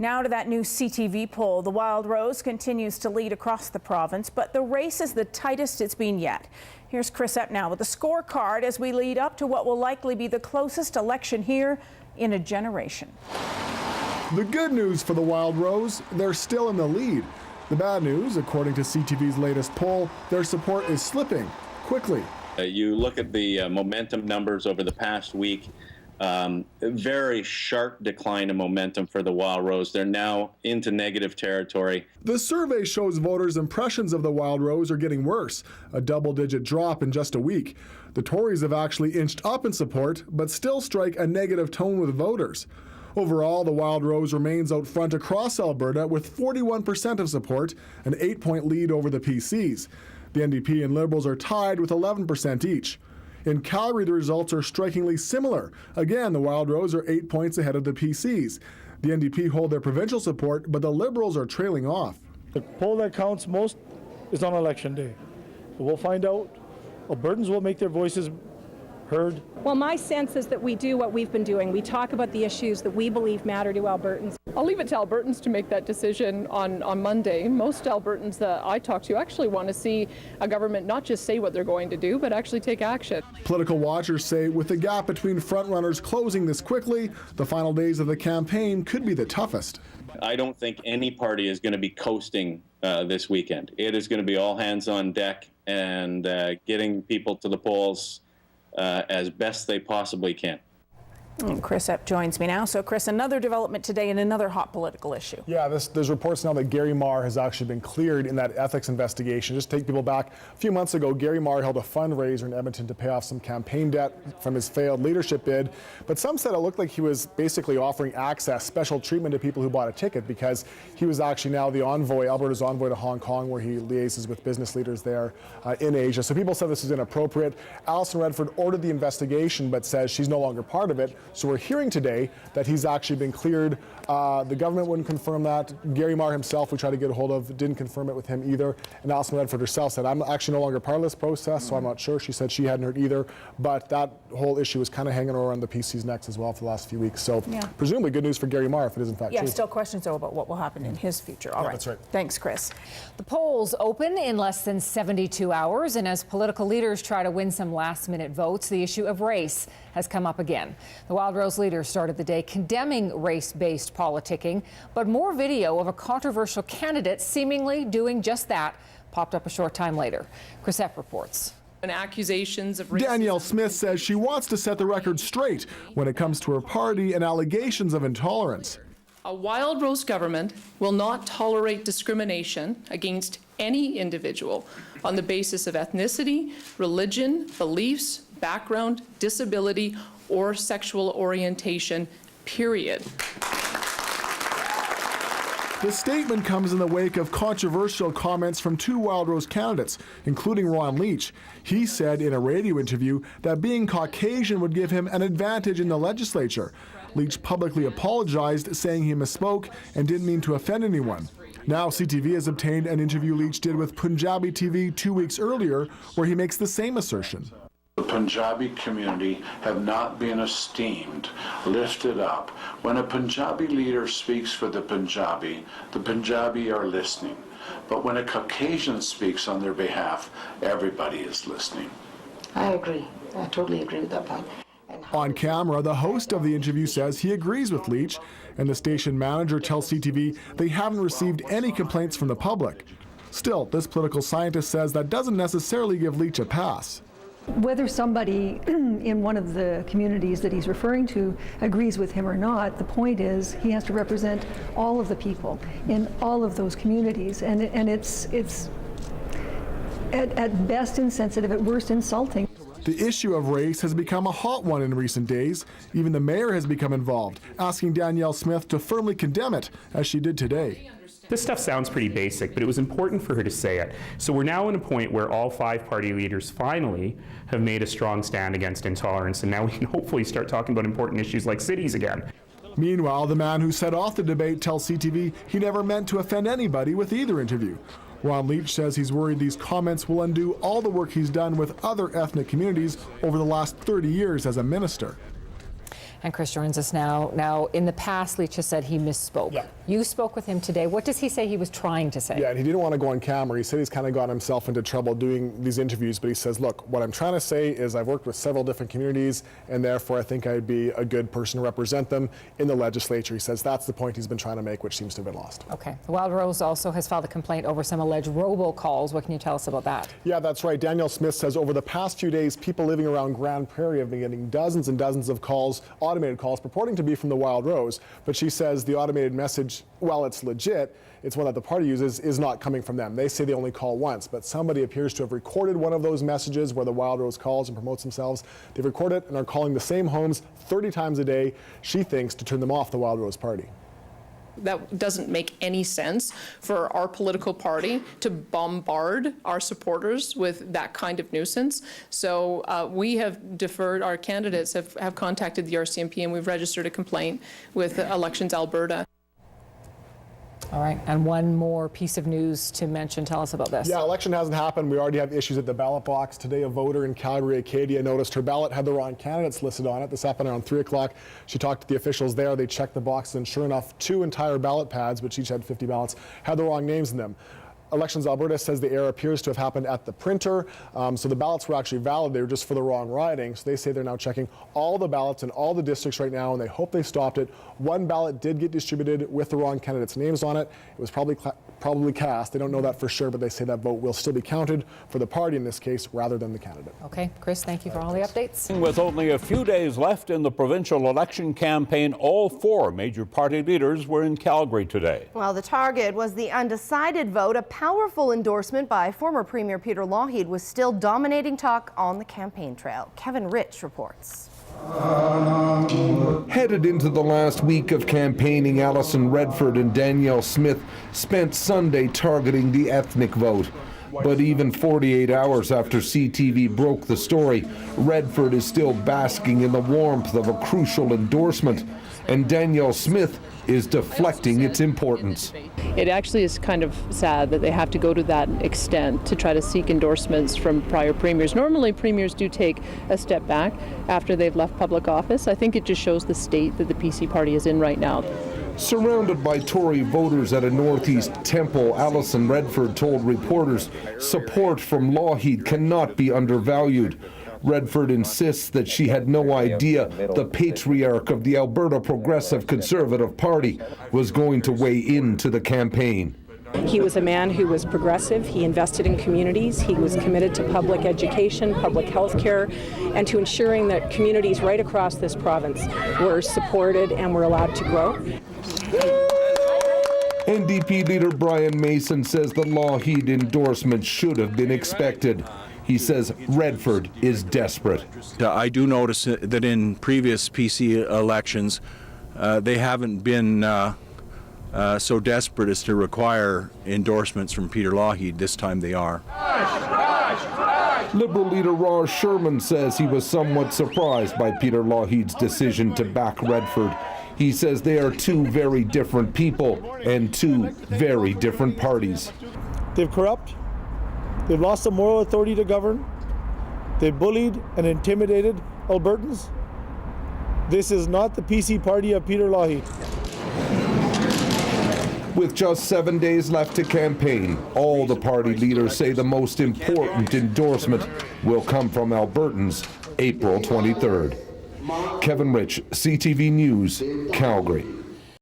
Now to that new CTV poll. The Wild Rose continues to lead across the province, but the race is the tightest it's been yet. Here's Chris Epp now with a scorecard as we lead up to what will likely be the closest election here in a generation. The good news for the Wild Rose, they're still in the lead. The bad news, according to CTV's latest poll, their support is slipping quickly. You look at the momentum numbers over the past week. A very sharp decline in momentum for the Wild Rose. They're now into negative territory. The survey shows voters' impressions of the Wild Rose are getting worse, a double-digit drop in just a week. The Tories have actually inched up in support, but still strike a negative tone with voters. Overall, the Wild Rose remains out front across Alberta with 41% of support, an 8-point lead over the PCs. The NDP and Liberals are tied with 11% each. In Calgary, the results are strikingly similar. Again, the Wild Rose are 8 points ahead of the PCs. The NDP hold their provincial support, but the Liberals are trailing off. The poll that counts most is on Election Day. So we'll find out. Albertans will make their voices heard. Well, my sense is that we do what we've been doing. We talk about the issues that we believe matter to Albertans. I'll leave it to Albertans to make that decision on Monday. Most Albertans that I talk to actually want to see a government not just say what they're going to do, but actually take action. Political watchers say with the gap between frontrunners closing this quickly, the final days of the campaign could be the toughest. I don't think any party is going to be coasting this weekend. It is going to be all hands on deck and getting people to the polls as best they possibly can. And Chris Epp joins me now. So, Chris, another development today in another hot political issue. Yeah, there's reports now that Gary Marr has actually been cleared in that ethics investigation. Just take people back a few months ago, Gary Marr held a fundraiser in Edmonton to pay off some campaign debt from his failed leadership bid. But some said it looked like he was basically offering access, special treatment to people who bought a ticket because he was actually now the envoy, Alberta's envoy to Hong Kong, where he liaises with business leaders there in Asia. So people said this is inappropriate. Alison Redford ordered the investigation but says she's no longer part of it. So we're hearing today that he's actually been cleared. The government wouldn't confirm that. Gary Marr himself, we tried to get a hold of, didn't confirm it with him either. And Alison Redford herself said, I'm actually no longer part of this process, so I'm not sure. She said she hadn't heard either. But that whole issue was kind of hanging around the PC's necks as well for the last few weeks. So presumably good news for Gary Marr if it is in fact true. Still questions though about what will happen in his future. All right. That's right. Thanks, Chris. The polls open in less than 72 hours, and as political leaders try to win some last-minute votes, the issue of race has come up again. The Wild Rose leaders started the day condemning race-based politicking, but more video of a controversial candidate seemingly doing just that popped up a short time later. Chris Epp reports. And accusations of racism. Danielle Smith says she wants to set the record straight when it comes to her party and allegations of intolerance. A Wild Rose government will not tolerate discrimination against any individual on the basis of ethnicity, religion, beliefs, background, disability, or sexual orientation, period. The statement comes in the wake of controversial comments from two Wild Rose candidates, including Ron Leach. He said in a radio interview that being Caucasian would give him an advantage in the legislature. Leach publicly apologized, saying he misspoke and didn't mean to offend anyone. Now CTV has obtained an interview Leach did with Punjabi TV 2 weeks earlier, where he makes the same assertion. The Punjabi community have not been esteemed, lifted up. When a Punjabi leader speaks for the Punjabi are listening. But when a Caucasian speaks on their behalf, everybody is listening. I agree. I totally agree with that point. On camera, the host of the interview says he agrees with Leach, and the station manager tells CTV they haven't received any complaints from the public. Still, this political scientist says that doesn't necessarily give Leach a pass. Whether somebody in one of the communities that he's referring to agrees with him or not, the point is he has to represent all of the people in all of those communities, and it's at best insensitive, at worst insulting. The issue of race has become a hot one in recent days. Even the mayor has become involved, asking Danielle Smith to firmly condemn it, as she did today. This stuff sounds pretty basic, but it was important for her to say it. So we're now in a point where all 5 party leaders finally have made a strong stand against intolerance, and now we can hopefully start talking about important issues like cities again. Meanwhile, the man who set off the debate tells CTV he never meant to offend anybody with either interview. Ron Leach says he's worried these comments will undo all the work he's done with other ethnic communities over the last 30 years as a minister. And Chris joins us now. Now, in the past, Leach has said he misspoke. Yeah. You spoke with him today. What does he say he was trying to say? Yeah, and he didn't want to go on camera. He said he's kind of gotten himself into trouble doing these interviews, but he says, look, what I'm trying to say is I've worked with several different communities, and therefore I think I'd be a good person to represent them in the legislature. He says that's the point he's been trying to make, which seems to have been lost. Okay. The Wild Rose also has filed a complaint over some alleged robocalls. What can you tell us about that? Yeah, that's right. Danielle Smith says over the past few days, people living around Grand Prairie have been getting dozens and dozens of calls, automated calls, purporting to be from the Wild Rose. But she says the automated message, while it's legit, it's one that the party uses, is not coming from them. They say they only call once, but somebody appears to have recorded one of those messages where the Wild Rose calls and promotes themselves. They've recorded it and are calling the same homes 30 times a day, she thinks, to turn them off the Wild Rose party. That doesn't make any sense for our political party to bombard our supporters with that kind of nuisance. So we have deferred, our candidates have contacted the RCMP, and we've registered a complaint with Elections Alberta. All right, and one more piece of news to mention. Tell us about this. Yeah, election hasn't happened. We already have issues at the ballot box. Today, a voter in Calgary, Acadia, noticed her ballot had the wrong candidates listed on it. This happened around 3 o'clock. She talked to the officials there. They checked the box, and sure enough, 2 entire ballot pads, which each had 50 ballots, had the wrong names in them. Elections Alberta says the error appears to have happened at the printer, so the ballots were actually valid. They were just for the wrong riding. So they say they're now checking all the ballots in all the districts right now, and they hope they stopped it. One ballot did get distributed with the wrong candidates' names on it. It was probably cast. They don't know that for sure, but they say that vote will still be counted for the party in this case rather than the candidate. Okay, Chris, thank you for all the updates. With only a few days left in the provincial election campaign, all 4 major party leaders were in Calgary today. Well, the target was the undecided vote. A powerful endorsement by former Premier Peter Lougheed was still dominating talk on the campaign trail. Kevin Rich reports. Headed into the last week of campaigning, Alison Redford and Danielle Smith spent Sunday targeting the ethnic vote. But even 48 hours after CTV broke the story, Redford is still basking in the warmth of a crucial endorsement, and Danielle Smith is deflecting its importance. It actually is kind of sad that they have to go to that extent to try to seek endorsements from prior premiers. Normally, premiers do take a step back after they've left public office. I think it just shows the state that the PC party is in right now. Surrounded by Tory voters at a Northeast temple, Alison Redford told reporters support from Lougheed cannot be undervalued. Redford insists that she had no idea the patriarch of the Alberta Progressive Conservative Party was going to weigh into the campaign. He was a man who was progressive. He invested in communities. He was committed to public education, public health care, and to ensuring that communities right across this province were supported and were allowed to grow. NDP leader Brian Mason says the Lougheed endorsement should have been expected. He says Redford is desperate. I do notice that in previous PC elections, they haven't been so desperate as to require endorsements from Peter Lougheed. This time they are. Liberal leader Raj Sherman says he was somewhat surprised by Peter Lougheed's decision to back Redford. He says they are 2 very different people and 2 very different parties. They've corrupt. They've lost the moral authority to govern. They've bullied and intimidated Albertans. This is not the PC party of Peter Lougheed. With just 7 days left to campaign, all the party leaders say the most important endorsement will come from Albertans April 23rd. Kevin Rich, CTV News, Calgary.